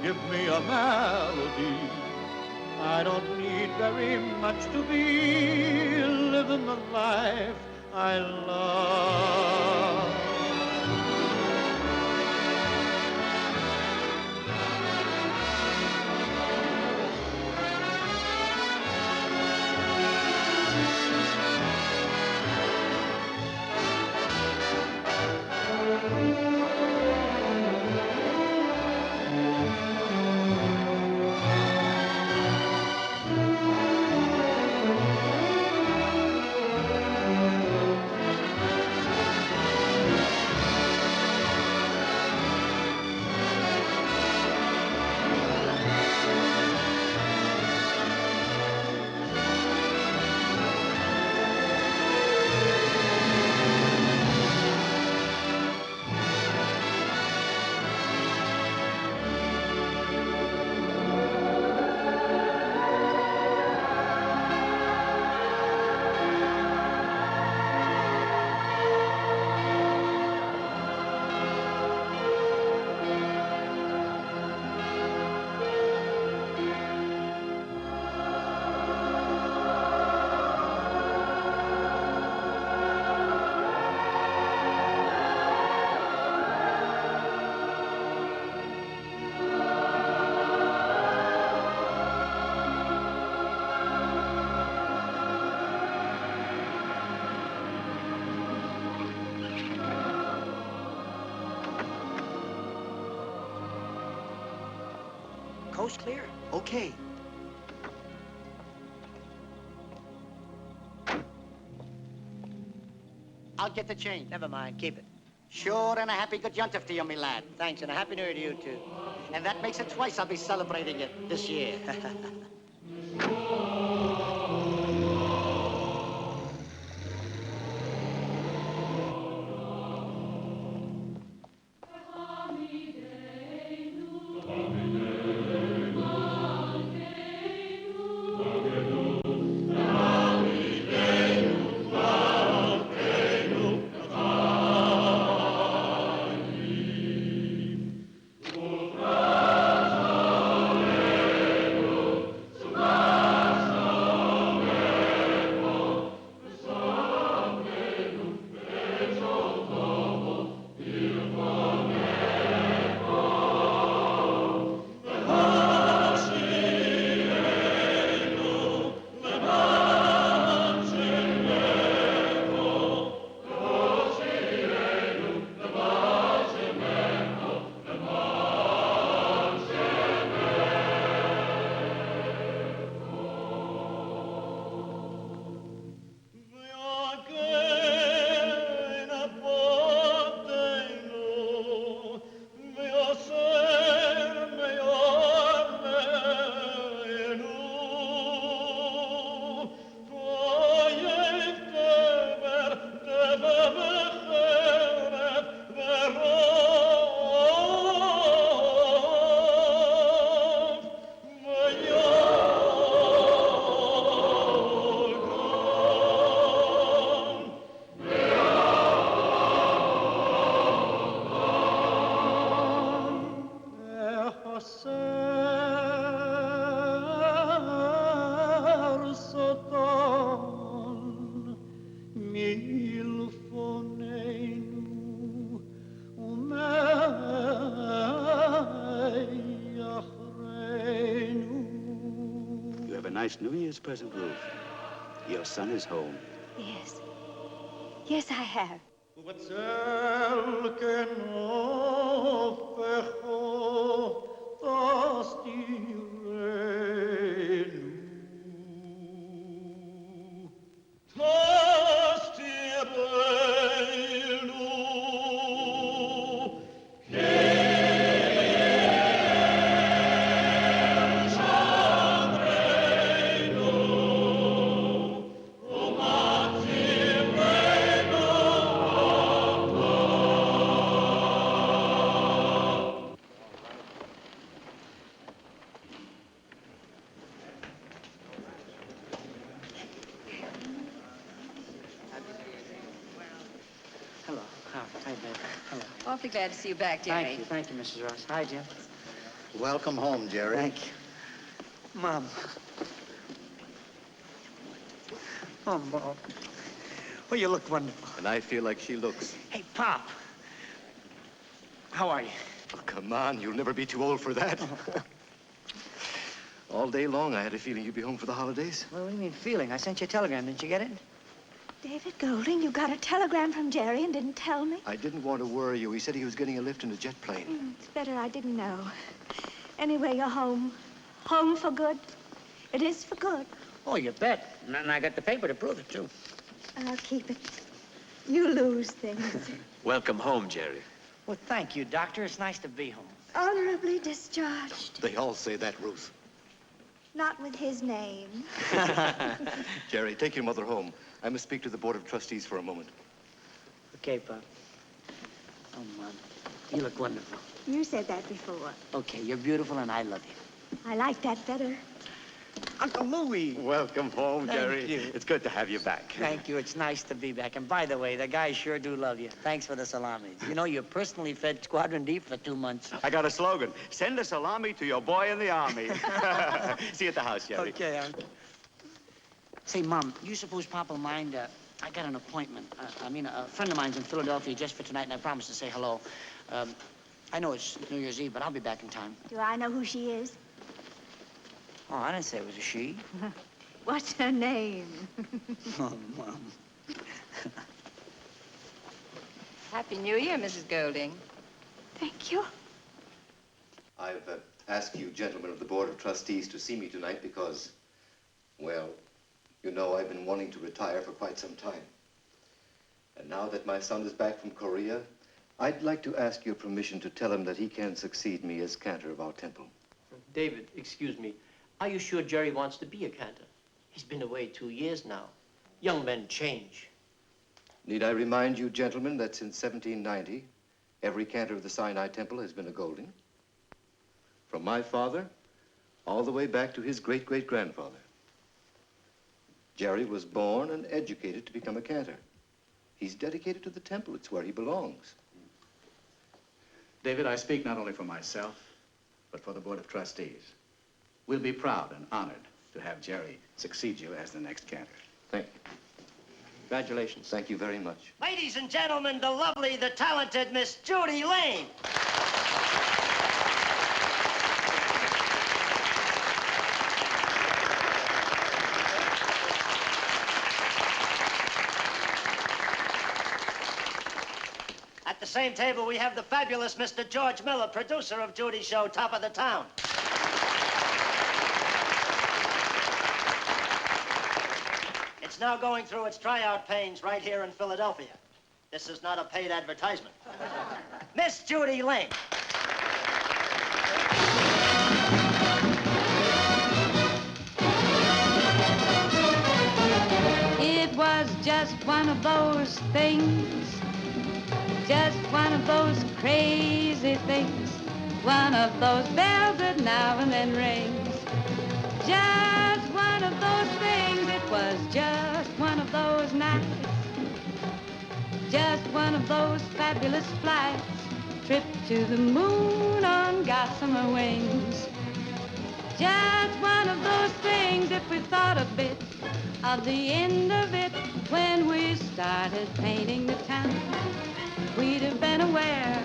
give me a melody. I don't need very much to be living the life I love. Coast clear? Okay. I'll get the change. Never mind, keep it. Sure, and a happy good yontif to you, me lad. Thanks, and a happy new year to you, too. And that makes it twice I'll be celebrating it this year. Nice New Year's present, Ruth. Your son is home. Yes. Yes, I have. Hi, baby. Hello. Awfully glad to see you back, Jerry. Thank you, Mrs. Ross. Hi, Jim. Welcome home, Jerry. Thank you. Mom. Oh, Mom. Oh, you look wonderful. And I feel like she looks. Hey, Pop. How are you? Oh, come on, you'll never be too old for that. All day long, I had a feeling you'd be home for the holidays. Well, what do you mean feeling? I sent you a telegram. Didn't you get it? David Golding, you got a telegram from Jerry and didn't tell me? I didn't want to worry you. He said he was getting a lift in a jet plane. It's better I didn't know. Anyway, you're home. Home for good. It is for good. Oh, you bet. And I got the paper to prove it, too. I'll keep it. You lose things. Welcome home, Jerry. Well, thank you, Doctor. It's nice to be home. Honorably discharged. They all say that, Ruth. Not with his name. Jerry, take your mother home. I must speak to the Board of Trustees for a moment. Okay, Pop. Oh, Mom. You look wonderful. You said that before. Okay, you're beautiful and I love you. I like that better. Uncle Louie. Welcome home, Thank Jerry. you. It's good to have you back. Thank you. It's nice to be back. And by the way, the guys sure do love you. Thanks for the salamis. You know, you personally fed Squadron D for 2 months. I got a slogan. Send a salami to your boy in the army. See you at the house, Jerry. Okay, Uncle. Say, Mom, you suppose Papa will mind? I got an appointment. A friend of mine's in Philadelphia just for tonight, and I promised to say hello. I know it's New Year's Eve, but I'll be back in time. Do I know who she is? Oh, I didn't say it was a she. What's her name? Oh, Mom. Happy New Year, Mrs. Golding. Thank you. I've asked you gentlemen of the Board of Trustees to see me tonight because, well, you know I've been wanting to retire for quite some time. And now that my son is back from Korea, I'd like to ask your permission to tell him that he can succeed me as cantor of our temple. David, excuse me. Are you sure Jerry wants to be a cantor? He's been away 2 years now. Young men change. Need I remind you, gentlemen, that since 1790, every cantor of the Sinai Temple has been a Golding? From my father, all the way back to his great-great-grandfather. Jerry was born and educated to become a cantor. He's dedicated to the temple. It's where he belongs. David, I speak not only for myself, but for the Board of Trustees. We'll be proud and honored to have Jerry succeed you as the next cantor. Thank you. Congratulations. Thank you very much. Ladies and gentlemen, the lovely, the talented Miss Judy Lane. At the same table, we have the fabulous Mr. George Miller, producer of Judy's show, Top of the Town. It's now going through its tryout pains right here in Philadelphia. This is not a paid advertisement. Miss Judy Lane. It was just one of those things, just one of those crazy things, one of those bells that now and then rings. Just one of those things, it was just one of those nights, just one of those fabulous flights, trip to the moon on gossamer wings. Just one of those things, if we thought a bit of the end of it when we started painting the town, we'd have been aware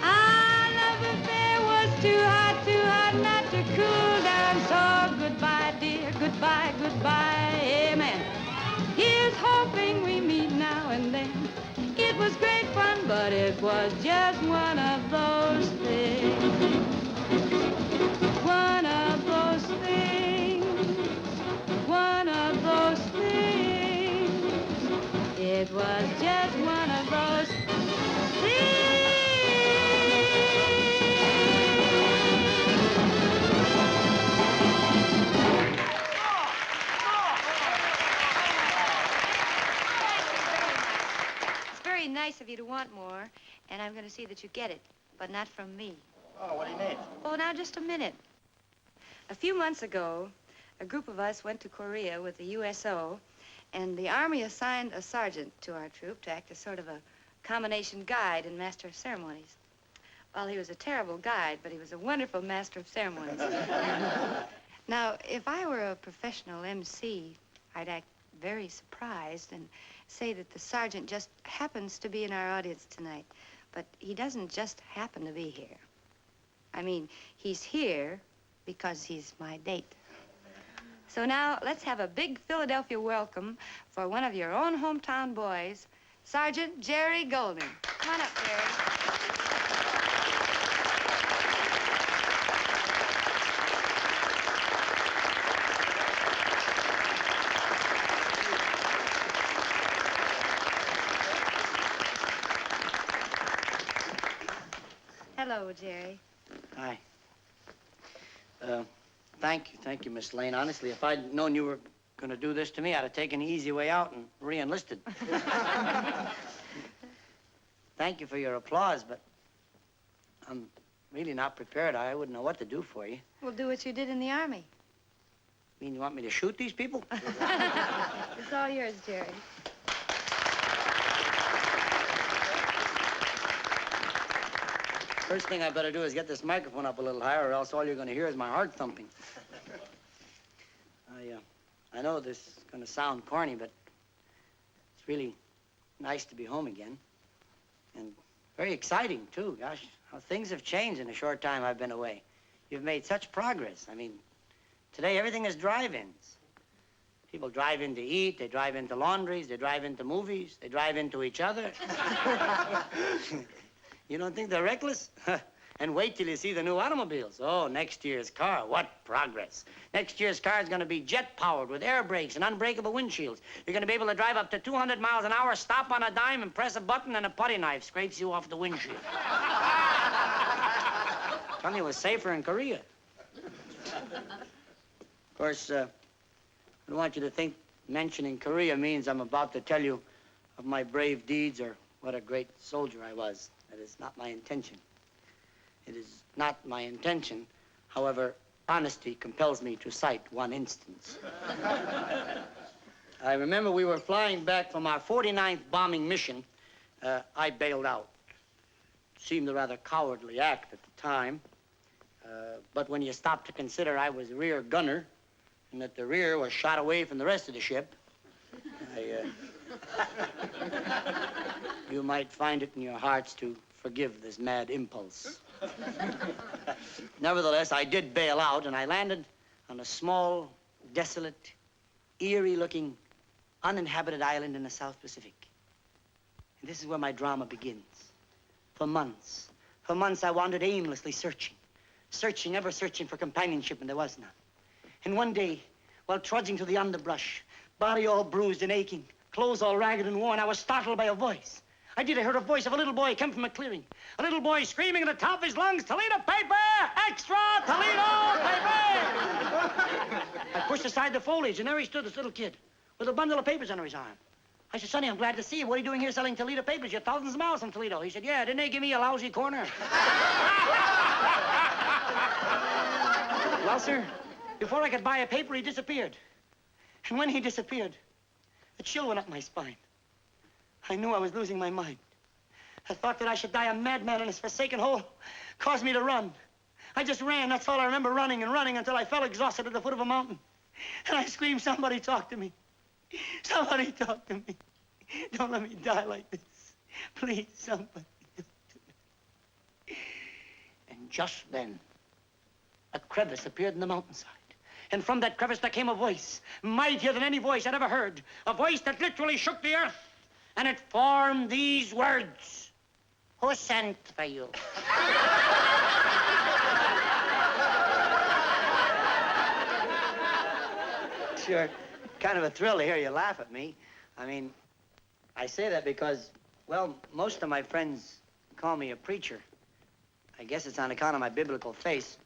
our love affair was too hot not to cool down. So goodbye, dear, goodbye, goodbye, amen. Here's hoping we meet now and then. It was great fun, but it was just one of those things. One of those things, one of those things. It was just one of those things. It's very nice of you to want more, and I'm going to see that you get it, but not from me. Oh, what do you mean? Oh, now, just a minute. A few months ago, a group of us went to Korea with the USO, and the Army assigned a sergeant to our troop to act as sort of a combination guide and master of ceremonies. Well, he was a terrible guide, but he was a wonderful master of ceremonies. Now, if I were a professional MC, I'd act very surprised and say that the sergeant just happens to be in our audience tonight. But he doesn't just happen to be here. I mean, he's here because he's my date. So now, let's have a big Philadelphia welcome for one of your own hometown boys, Sergeant Jerry Golding. Come on up, Jerry. Hello, Jerry. Hi. Thank you, Miss Lane. Honestly, if I'd known you were going to do this to me, I'd have taken the easy way out and re-enlisted. Thank you for your applause, but I'm really not prepared. I wouldn't know what to do for you. We'll do what you did in the Army. You mean you want me to shoot these people? It's all yours, Jerry. First thing I better do is get this microphone up a little higher, or else all you're going to hear is my heart thumping. I know this is going to sound corny, but it's really nice to be home again. And very exciting, too. Gosh, how things have changed in the short time I've been away. You've made such progress. I mean, today everything is drive-ins. People drive in to eat, they drive into laundries, they drive into movies, they drive into each other. You don't think they're reckless? And wait till you see the new automobiles. Oh, next year's car, what progress. Next year's car is going to be jet-powered with air brakes and unbreakable windshields. You're going to be able to drive up to 200 miles an hour, stop on a dime, and press a button, and a putty knife scrapes you off the windshield. Tell me, it was safer in Korea. Of course, I don't want you to think mentioning Korea means I'm about to tell you of my brave deeds or what a great soldier I was. That is not my intention. It is not my intention. However, honesty compels me to cite one instance. I remember we were flying back from our 49th bombing mission. I bailed out. It seemed a rather cowardly act at the time. But when you stop to consider I was rear gunner and that the rear was shot away from the rest of the ship, you might find it in your hearts to forgive this mad impulse. Nevertheless, I did bail out, and I landed on a small, desolate, eerie-looking, uninhabited island in the South Pacific. And this is where my drama begins. For months I wandered aimlessly searching, ever searching for companionship, and there was none. And one day, while trudging through the underbrush, body all bruised and aching, clothes all ragged and worn, I was startled by a voice. I heard a voice of a little boy come from a clearing. A little boy screaming at the top of his lungs, "Toledo paper! Extra! Toledo paper!" I pushed aside the foliage, and there he stood, this little kid, with a bundle of papers under his arm. I said, "Sonny, I'm glad to see you. What are you doing here selling Toledo papers? You're thousands of miles from Toledo." He said, "Yeah, didn't they give me a lousy corner?" Well, sir, before I could buy a paper, he disappeared. And when he disappeared, a chill went up my spine. I knew I was losing my mind. The thought that I should die a madman in this forsaken hole caused me to run. I just ran. That's all I remember, running and running until I fell exhausted at the foot of a mountain. And I screamed, "Somebody talk to me. Somebody talk to me. Don't let me die like this. Please, somebody talk to me." And just then, a crevice appeared in the mountainside. And from that crevice there came a voice, mightier than any voice I'd ever heard. A voice that literally shook the earth. And it formed these words: "Who sent for you?" Sure, kind of a thrill to hear you laugh at me. I mean, I say that because, well, most of my friends call me a preacher. I guess it's on account of my biblical face.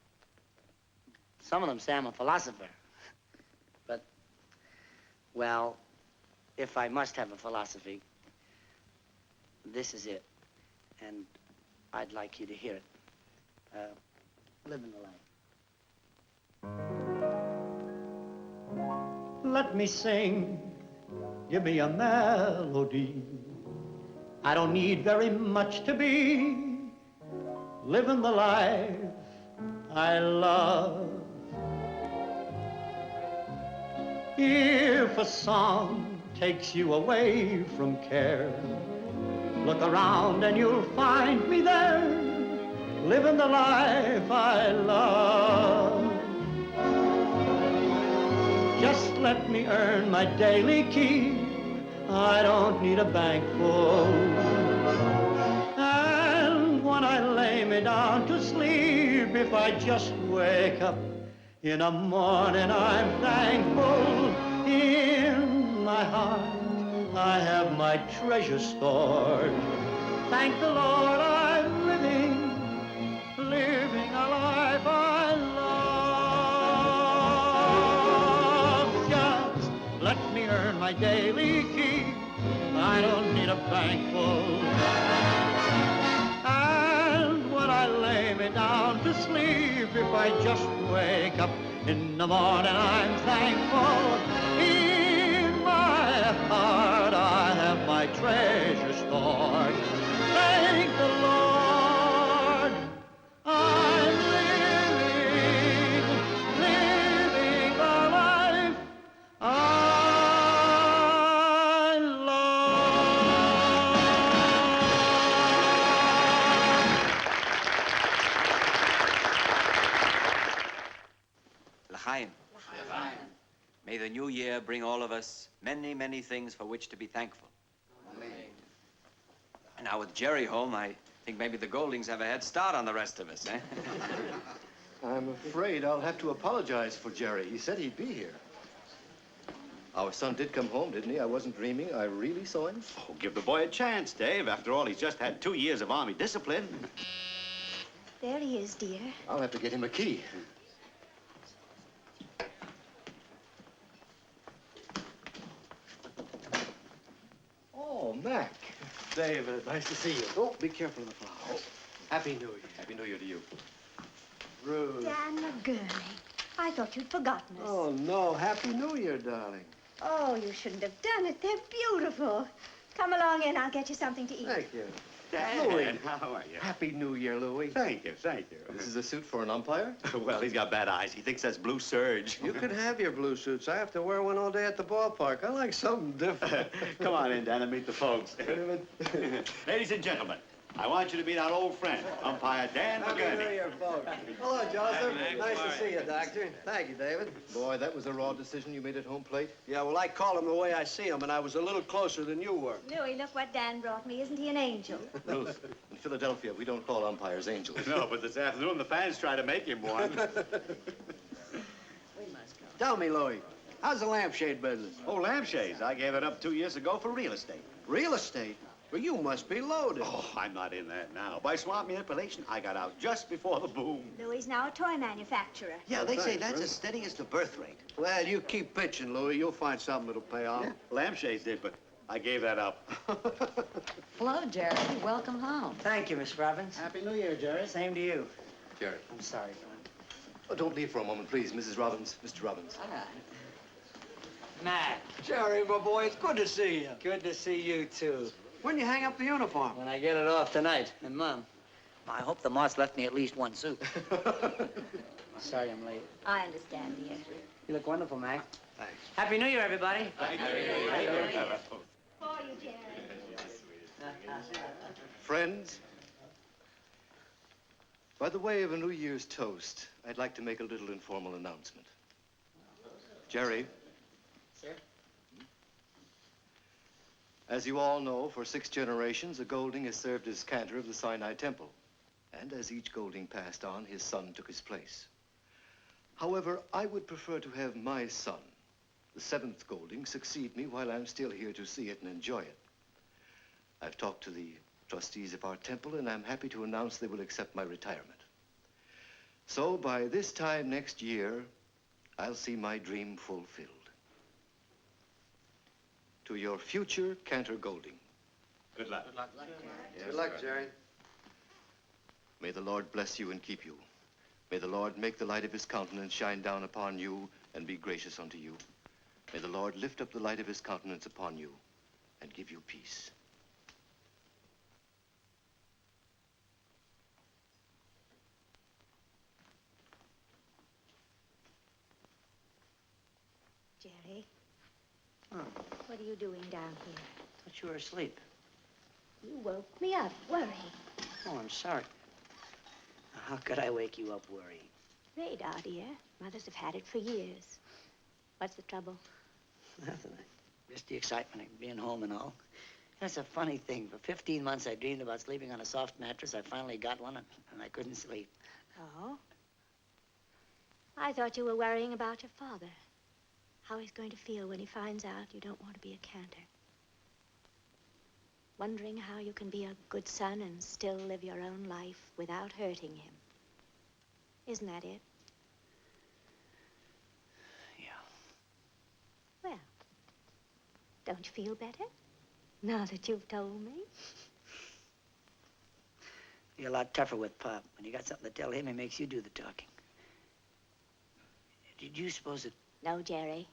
Some of them say I'm a philosopher. But, well, if I must have a philosophy, this is it. And I'd like you to hear it. Living the life. Let me sing, give me a melody. I don't need very much to be living the life I love. If a song takes you away from care, look around and you'll find me there, living the life I love. Just let me earn my daily keep. I don't need a bank full. And when I lay me down to sleep, if I just wake up in the morning, I'm thankful. In my heart, I have my treasure stored. Thank the Lord I'm living a life I love. Just let me earn my daily keep. I don't need a bank full. And when I lay me down to sleep, if I just wake up in the morning, I'm thankful. In my heart, I have my treasure stored. Thank the Lord, I'm living the life I L'chaim. May the new year bring all of us many, many things for which to be thankful. Amen. And now with Jerry home, I think maybe the Goldings have a head start on the rest of us, eh? I'm afraid I'll have to apologize for Jerry. He said he'd be here. Our son did come home, didn't he? I wasn't dreaming. I really saw him. Oh, give the boy a chance, Dave. After all, he's just had 2 years of Army discipline. There he is, dear. I'll have to get him a key. Oh, Mac. David, nice to see you. Oh, be careful of the flowers. Happy New Year. Happy New Year to you. Ruth. Dan McGurney. I thought you'd forgotten us. Oh, no. Happy New Year, darling. Oh, you shouldn't have done it. They're beautiful. Come along in. I'll get you something to eat. Thank you. Dad, how are you? Happy New Year, Louis. Thank you, thank you. This is a suit for an umpire? Well, he's got bad eyes. He thinks that's blue serge. You can have your blue suits. I have to wear one all day at the ballpark. I like something different. Come on in, Dan, and meet the folks. Ladies and gentlemen, I want you to meet our old friend, umpire Dan Happy New McGurney. Year, folks. Hello, Joseph. Nice to see you, Doctor. Thank you, David. Boy, that was a raw decision you made at home plate. Yeah, well, I call him the way I see him, and I was a little closer than you were. Louis, look what Dan brought me. Isn't he an angel? Ruth, in Philadelphia, we don't call umpires angels. No, but this afternoon the fans try to make him one. Tell me, Louis, how's the lampshade business? Oh, lampshades. I gave it up 2 years ago for real estate. Real estate? Well, you must be loaded. Oh, I'm not in that now. By swamp manipulation, I got out just before the boom. Louis now a toy manufacturer. Yeah, they say Thanks, that's Ruth. as steady as the birth rate. Well, you keep pitching, Louis. You'll find something that'll pay off. Yeah, lampshades did, but I gave that up. Hello, Jerry. Welcome home. Thank you, Miss Robbins. Happy New Year, Jerry. Same to you. Jerry. I'm sorry, Frank. Oh, don't leave for a moment, please. Mrs. Robbins, Mr. Robbins. All right. Mac, Jerry, my boy, it's good to see you. good to see you, too. When you hang up the uniform? When I get it off tonight. And, Mom, I hope the moss left me at least one suit. Sorry I'm late. I understand, dear. You look wonderful, Mac. Thanks. Happy New Year, everybody. For you, Jerry. Friends, by the way of a New Year's toast, I'd like to make a little informal announcement. Jerry. Sir? As you all know, for 6 generations, a Golding has served as cantor of the Sinai Temple. And as each Golding passed on, his son took his place. However, I would prefer to have my son, the 7th Golding, succeed me while I'm still here to see it and enjoy it. I've talked to the trustees of our temple, and I'm happy to announce they will accept my retirement. So by this time next year, I'll see my dream fulfilled. To your future Cantor Golding. Good luck. Good luck. Yes, Good luck, right. Jerry. May the Lord bless you and keep you. May the Lord make the light of his countenance shine down upon you and be gracious unto you. May the Lord lift up the light of his countenance upon you and give you peace. What are you doing down here? Thought you were asleep. You woke me up worrying. Oh, I'm sorry. How could I wake you up worrying? Radar, dear. Mothers have had it for years. What's the trouble? Nothing. Just the excitement of being home and all. That's a funny thing. For 15 months, I dreamed about sleeping on a soft mattress. I finally got one, and I couldn't sleep. Oh? I thought you were worrying about your father. How he's going to feel when he finds out you don't want to be a cantor. Wondering how you can be a good son and still live your own life without hurting him. Isn't that it? Yeah. Well, don't you feel better now that you've told me? You're a lot tougher with Pop. When you got something to tell him, he makes you do the talking. Did you suppose that... No, Jerry.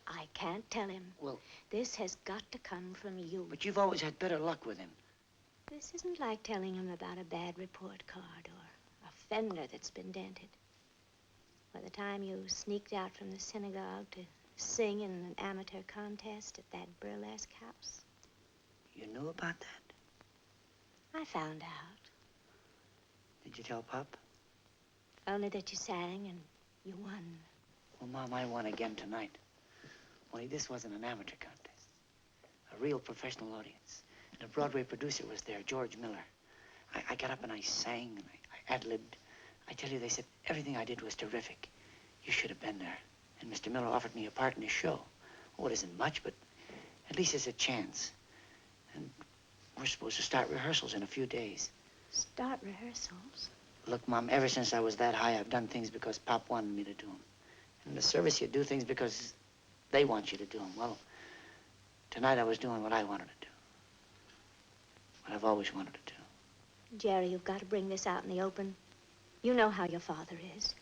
I can't tell him. Well... This has got to come from you. But you've always had better luck with him. This isn't like telling him about a bad report card or a fender that's been dented. Or the time you sneaked out from the synagogue to sing in an amateur contest at that burlesque house. You knew about that? I found out. Did you tell Pop? Only that you sang and you won. Well, Mom, I won again tonight. Only this wasn't an amateur contest. A real professional audience. And a Broadway producer was there, George Miller. I got up and I sang and I ad-libbed. I tell you, they said everything I did was terrific. You should have been there. And Mr. Miller offered me a part in his show. Oh, it isn't much, but at least it's a chance. And we're supposed to start rehearsals in a few days. Start rehearsals? Look, Mom, ever since I was that high, I've done things because Pop wanted me to do them. In the service, you do things because they want you to do them. Well, tonight I was doing what I wanted to do. What I've always wanted to do. Jerry, you've got to bring this out in the open. You know how your father is.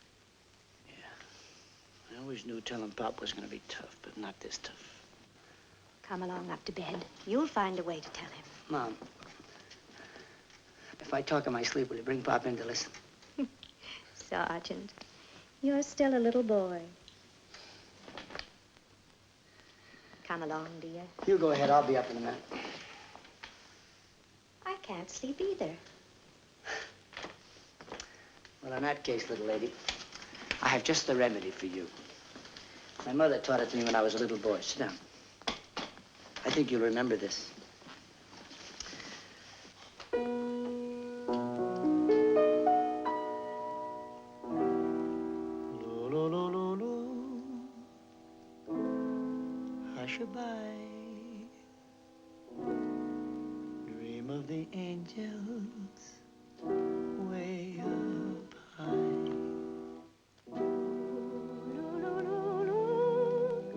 Yeah. I always knew telling Pop was going to be tough, but not this tough. Come along up to bed. You'll find a way to tell him. Mom, if I talk in my sleep, will you bring Pop in to listen? Sergeant, you're still a little boy. Come along, dear. You go ahead. I'll be up in a minute. I can't sleep either. Well, in that case, little lady, I have just the remedy for you. My mother taught it to me when I was a little boy. Sit down. I think you'll remember this. Hushaby, dream of the angels way up high.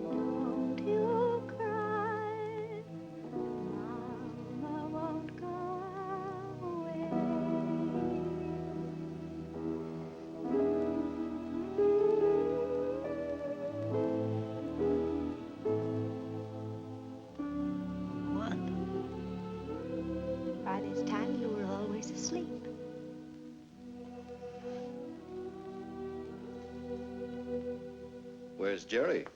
Don't you cry. Mama won't go away. What? By this time, you were always asleep. Where's Jerry?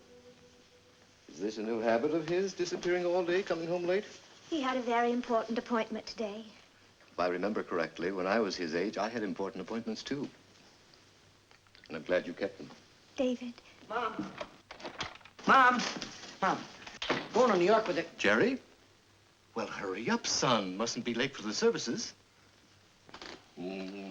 Is this a new habit of his, disappearing all day, coming home late? He had a very important appointment today. If I remember correctly, when I was his age, I had important appointments, too. And I'm glad you kept them. David. Mom. Mom. Mom. Going to New York with it. Jerry? Well, hurry up, son. Mustn't be late for the services. Dear.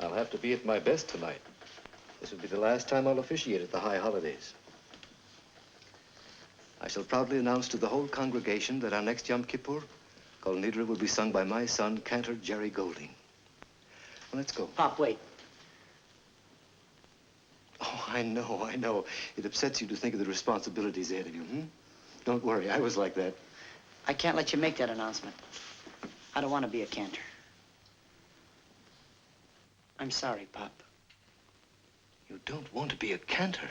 I'll have to be at my best tonight. This will be the last time I'll officiate at the high holidays. I shall proudly announce to the whole congregation that our next Yom Kippur, Kol Nidra, will be sung by my son, Cantor Jerry Golding. Well, let's go. Pop, wait. Oh, I know. It upsets you to think of the responsibilities ahead of you, Don't worry, I was like that. I can't let you make that announcement. I don't want to be a cantor. I'm sorry, Pop. You don't want to be a cantor?